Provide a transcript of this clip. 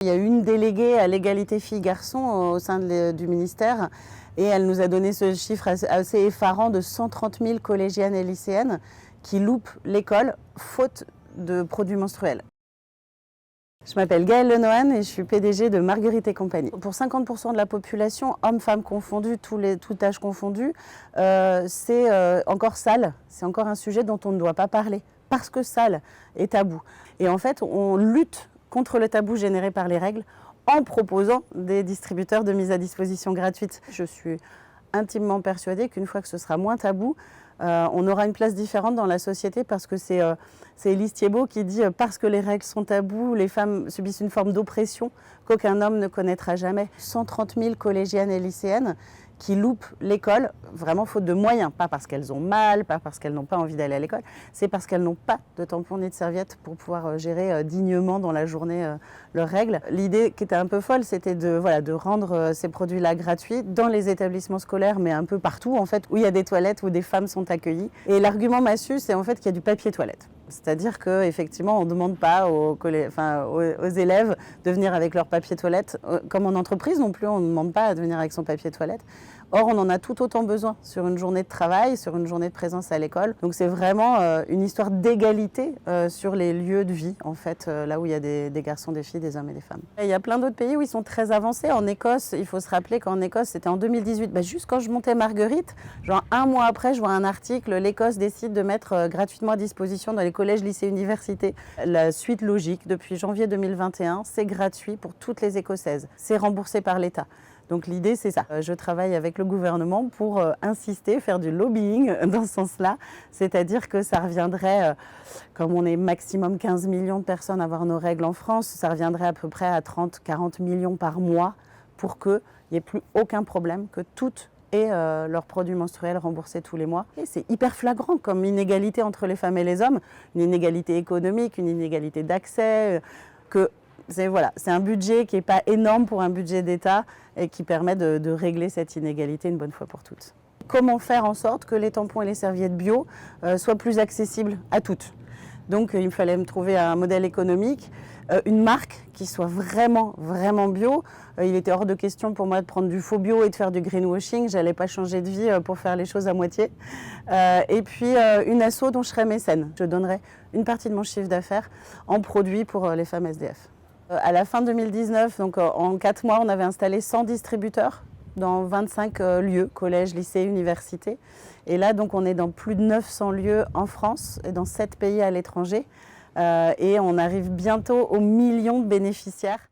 Il y a une déléguée à l'égalité filles-garçons au sein du ministère et elle nous a donné ce chiffre assez effarant de 130 000 collégiennes et lycéennes qui loupent l'école faute de produits menstruels. Je m'appelle Gaëlle Lenohan et je suis PDG de Marguerite et compagnie. Pour 50% de la population, hommes-femmes confondus, tout âge confondu, c'est encore sale, c'est encore un sujet dont on ne doit pas parler parce que sale est tabou. Et en fait, on lutte contre le tabou généré par les règles en proposant des distributeurs de mise à disposition gratuite. Je suis intimement persuadée qu'une fois que ce sera moins tabou, on aura une place différente dans la société parce que c'est Élise Thiebaud qui dit « parce que les règles sont tabous, les femmes subissent une forme d'oppression qu'aucun homme ne connaîtra jamais ». 130 000 collégiennes et lycéennes qui loupent l'école, vraiment faute de moyens, pas parce qu'elles ont mal, pas parce qu'elles n'ont pas envie d'aller à l'école, c'est parce qu'elles n'ont pas de tampons ni de serviettes pour pouvoir gérer dignement dans la journée leurs règles. L'idée qui était un peu folle, c'était de rendre ces produits-là gratuits dans les établissements scolaires, mais un peu partout en fait, où il y a des toilettes, où des femmes sont accueillies. Et l'argument massu, c'est en fait qu'il y a du papier toilette. C'est-à-dire qu'effectivement, on ne demande pas aux élèves de venir avec leur papier toilette. Comme en entreprise non plus, on ne demande pas à venir avec son papier toilette. Or, on en a tout autant besoin sur une journée de travail, sur une journée de présence à l'école. Donc c'est vraiment une histoire d'égalité sur les lieux de vie, en fait, là où il y a des garçons, des filles, des hommes et des femmes. Et il y a plein d'autres pays où ils sont très avancés. En Écosse, il faut se rappeler qu'en Écosse, c'était en 2018. Juste quand je montais Marguerite, genre un mois après, je vois un article, l'Écosse décide de mettre gratuitement à disposition dans les collèges, lycées, universités. La suite logique, depuis janvier 2021, c'est gratuit pour toutes les Écossaises. C'est remboursé par l'État. Donc l'idée, c'est ça. Je travaille avec le gouvernement pour insister, faire du lobbying dans ce sens-là. C'est-à-dire que ça reviendrait, comme on est maximum 15 millions de personnes à avoir nos règles en France, ça reviendrait à peu près à 30-40 millions par mois pour qu'il n'y ait plus aucun problème, que toutes aient leurs produits menstruels remboursés tous les mois. Et c'est hyper flagrant comme inégalité entre les femmes et les hommes, une inégalité économique, une inégalité d'accès, c'est un budget qui n'est pas énorme pour un budget d'État et qui permet de régler cette inégalité une bonne fois pour toutes. Comment faire en sorte que les tampons et les serviettes bio soient plus accessibles à toutes? Donc il me fallait me trouver un modèle économique, une marque qui soit vraiment, vraiment bio. Il était hors de question pour moi de prendre du faux bio et de faire du greenwashing. Je n'allais pas changer de vie pour faire les choses à moitié. Et puis une asso dont je serais mécène. Je donnerais une partie de mon chiffre d'affaires en produits pour les femmes SDF. À la fin 2019, donc en 4 mois, on avait installé 100 distributeurs dans 25 lieux, collèges, lycées, universités. Et là, donc, on est dans plus de 900 lieux en France et dans 7 pays à l'étranger. Et on arrive bientôt aux millions de bénéficiaires.